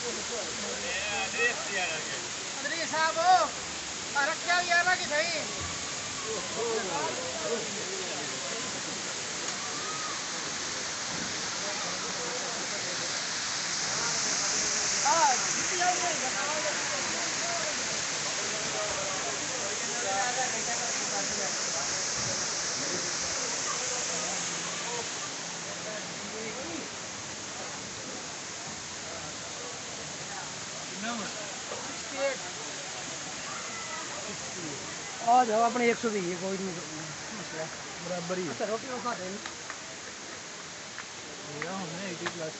अदरी साहब रखा यार कि सही जाओ अपने 120 कोई नहीं मसला बराबर ही है। रोटी वो खाते हैं हमने 80 प्लस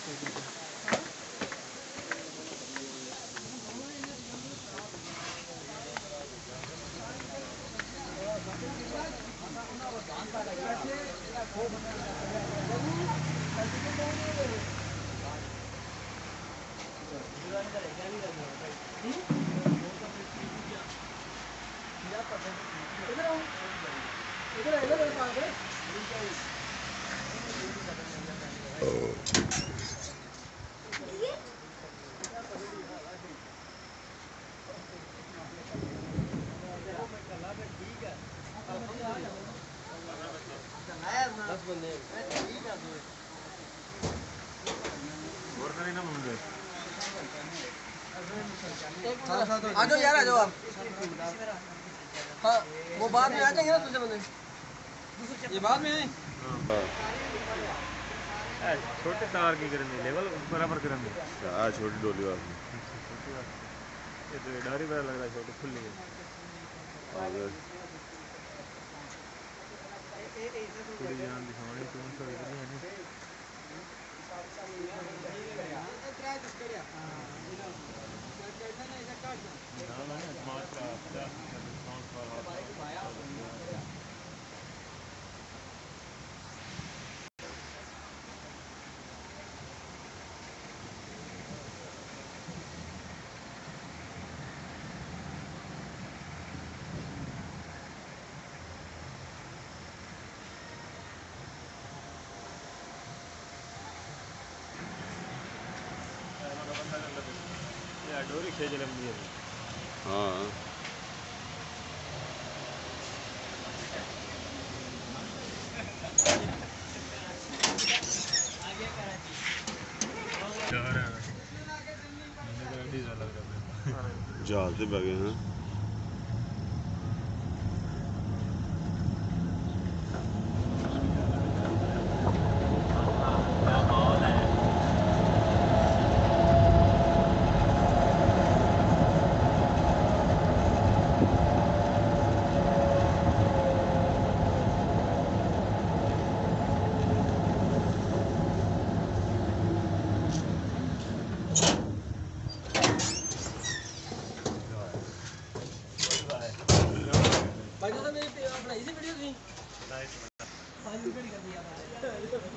आ जाओ यार, आ जाओ आप। हाँ वो बाद में आ जाएंगे ना दूसरे बंदे, ये बाद में आए। छोटे तार की करनी लेवल बराबर करनी छोटी डोली वाली ये तो डारी बड़ा लग रहा है छोटी खुली है पूरी जान दिखानी तो उनसे इतनी है नहीं डोरी खेच लंबी है। हाँ जहाज से बह गए हैं। भाई साहब मेरी अपना इसी वीडियो थी 5 मिनट कर दिया।